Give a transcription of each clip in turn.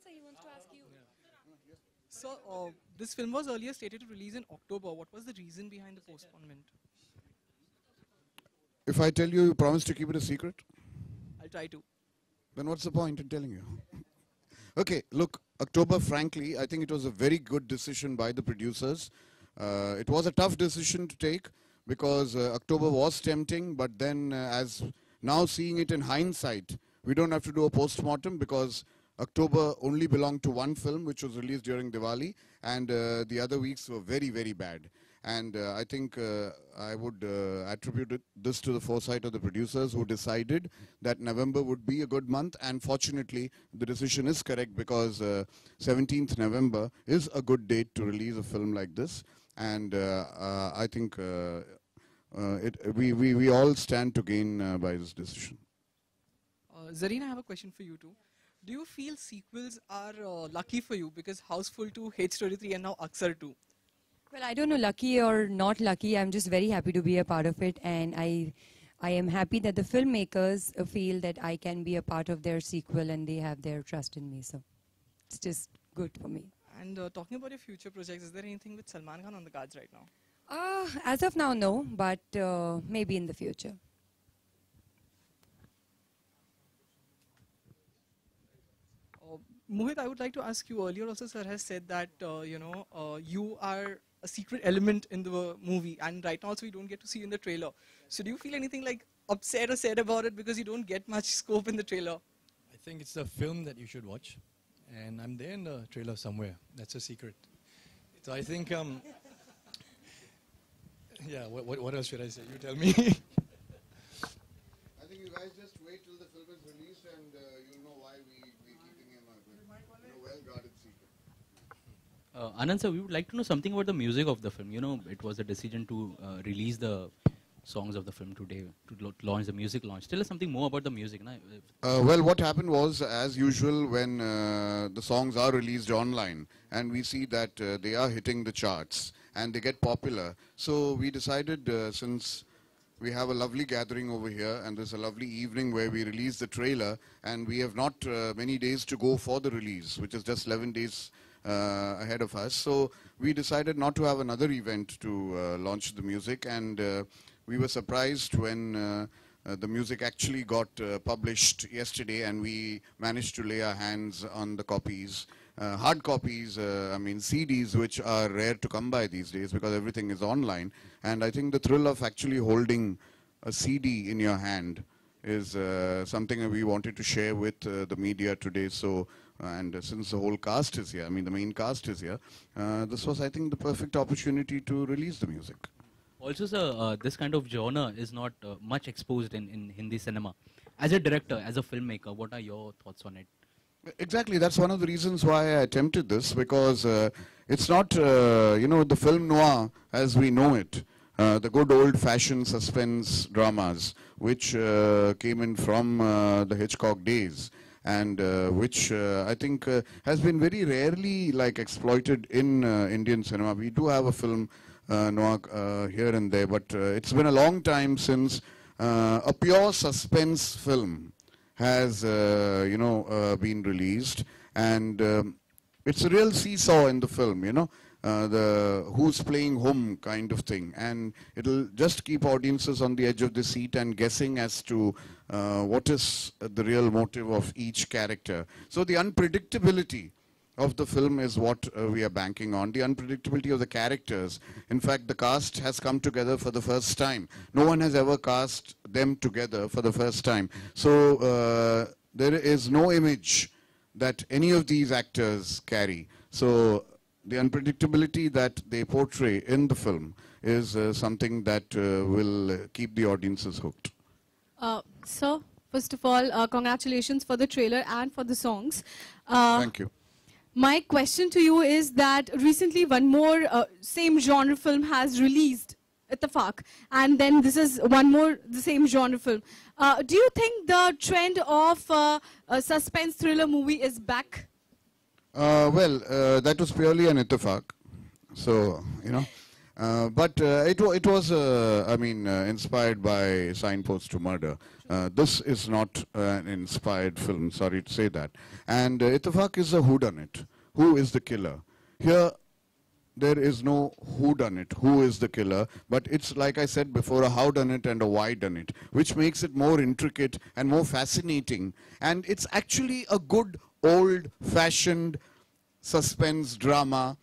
sir, he wants to ask you. So, this film was earlier slated to release in October. What was the reason behind the postponement? If I tell you, you promise to keep it a secret? I'll try to. Then what's the point in telling you? Okay, look, October, frankly, I think it was a very good decision by the producers. It was a tough decision to take because October was tempting, but then as now seeing it in hindsight, we don't have to do a post-mortem because October only belonged to one film which was released during Diwali, and the other weeks were very, very bad. And I think I would attribute this to the foresight of the producers who decided that November would be a good month. And fortunately, the decision is correct because 17th November is a good date to release a film like this. And I think we all stand to gain by this decision. Zareen, I have a question for you too. Do you feel sequels are lucky for you because Houseful 2, Hate Story 3 and now Aksar 2? Well, I don't know lucky or not lucky. I'm just very happy to be a part of it, and I am happy that the filmmakers feel that I can be a part of their sequel and they have their trust in me. So it's just good for me. And talking about your future projects, is there anything with Salman Khan on the cards right now? As of now, no, but maybe in the future. Mohit, I would like to ask you, earlier also sir has said that, you are a secret element in the movie, and right now also we don't get to see you in the trailer. So do you feel anything like upset or sad about it because you don't get much scope in the trailer? I think it's a film that you should watch, and I'm there in the trailer somewhere. That's a secret. So I think, yeah, what else should I say? You tell me. I think you guys just wait till the film is released and you'll know why we're keeping him a well-guarded secret. Anand sir, we would like to know something about the music of the film. You know, it was a decision to release the songs of the film today, to launch the music launch. Tell us something more about the music. Na? Well, what happened was, as usual, when the songs are released online and we see that they are hitting the charts and they get popular. So we decided, since we have a lovely gathering over here and there's a lovely evening where we release the trailer, and we have not many days to go for the release, which is just 11 days ahead of us. So we decided not to have another event to launch the music, and we were surprised when the music actually got published yesterday, and we managed to lay our hands on the copies. Hard copies, I mean CDs, which are rare to come by these days because everything is online. And I think the thrill of actually holding a CD in your hand is something that we wanted to share with the media today. So, and since the whole cast is here, I mean the main cast is here, this was, I think, the perfect opportunity to release the music. Also, sir, this kind of genre is not much exposed in Hindi cinema. As a director, as a filmmaker, what are your thoughts on it? Exactly, that's one of the reasons why I attempted this, because it's not, the film noir as we know it, the good old-fashioned suspense dramas, which came in from the Hitchcock days, and which I think has been very rarely exploited in Indian cinema. We do have a film noir here and there, but it's been a long time since a pure suspense film has been released, and it's a real seesaw in the film, the who's playing whom kind of thing, and it'll just keep audiences on the edge of the seat and guessing as to what is the real motive of each character. So the unpredictability of the film is what we are banking on, the unpredictability of the characters. In fact, the cast has come together for the first time. No one has ever cast them together for the first time. So there is no image that any of these actors carry. So the unpredictability that they portray in the film is something that will keep the audiences hooked. Sir, first of all, congratulations for the trailer and for the songs. Thank you. My question to you is that recently one more same genre film has released, Ittefaq, and then this is one more the same genre film. Do you think the trend of a suspense thriller movie is back? Well, that was purely an Ittefaq. So, It was, inspired by Signpost to Murder. This is not an inspired film, sorry to say that. And Ittifaq is a whodunit. Who is the killer? Here, there is no whodunit, who is the killer, but it's, like I said before, a howdunit and a whydunit, which makes it more intricate and more fascinating. And it's actually a good, old-fashioned suspense drama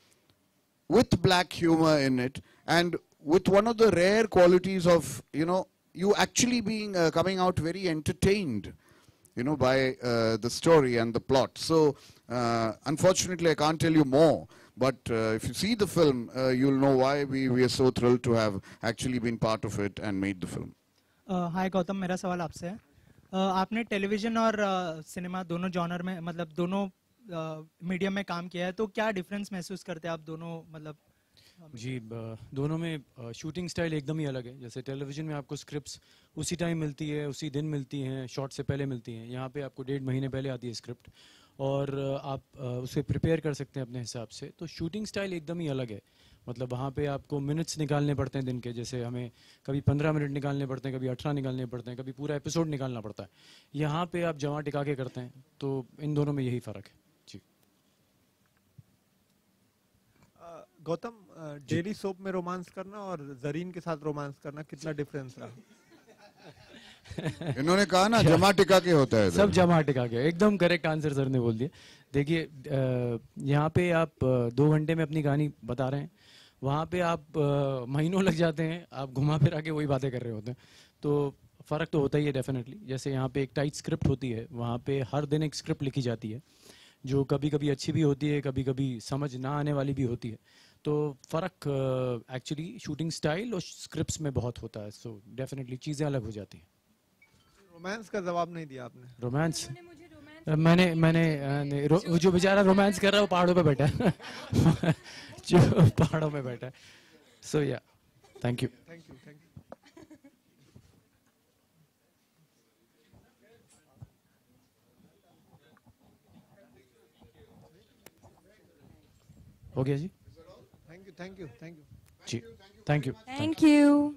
with black humor in it, and with one of the rare qualities of, you actually being coming out very entertained, by the story and the plot. So, unfortunately, I can't tell you more. But if you see the film, you'll know why we are so thrilled to have actually been part of it and made the film. हाय गौतम, मेरा सवाल आपसे है. आपने television और cinema दोनों genre में, मतलब दोनों मीडियम में काम किया है, तो क्या डिफरेंस महसूस करते हैं आप दोनों, मतलब? जी, दोनों में शूटिंग स्टाइल एकदम ही अलग है. जैसे टेलीविजन में आपको स्क्रिप्ट्स उसी टाइम मिलती है, उसी दिन मिलती हैं, शॉट से पहले मिलती हैं. यहाँ पे आपको 1.5 महीने पहले आती है स्क्रिप्ट, और आप उसे प्रिपेयर कर सकते हैं अपने हिसाब से. तो शूटिंग स्टाइल एकदम ही अलग है. मतलब वहाँ पे आपको मिनट्स निकालने पड़ते हैं दिन के. जैसे हमें कभी 15 मिनट निकालने पड़ते हैं, कभी 18 निकालने पड़ते हैं, कभी पूरा एपिसोड निकालना पड़ता है. यहाँ पे आप जमा टिका के करते हैं. तो इन दोनों में यही फ़र्क है. जी गौतम, डेली सोप में रोमांस करना और जरीन के साथ रोमांस करना कितना डिफरेंस रहा? इन्होंने कहा ना, जमा टिका के होता है. सब जमा टिका के. एकदम करेक्ट आंसर सर ने बोल दिया. देखिए, यहाँ पे आप 2 घंटे में अपनी कहानी बता रहे हैं, वहाँ पे आप महीनों लग जाते हैं. आप घुमा फिरा के वही बातें कर रहे होते हैं. तो फ़र्क तो होता ही है डेफिनेटली. जैसे यहाँ पे एक टाइट स्क्रिप्ट होती है, वहाँ पे हर दिन एक स्क्रिप्ट लिखी जाती है, जो कभी कभी अच्छी भी होती है, कभी कभी समझ ना आने वाली भी होती है. तो फ़र्क एक्चुअली शूटिंग स्टाइल और स्क्रिप्ट्स में बहुत होता है. सो डेफिनेटली चीज़ें अलग हो जाती हैं. रोमांस का जवाब नहीं दिया आपने. रोमांस मैंने जो बेचारा रोमांस कर रहा है वो पहाड़ों पे बैठा है. जो पहाड़ों में बैठा है. सो या, थैंक यू. हो गया जी. Thank you. जी, थैंक यू. Thank you.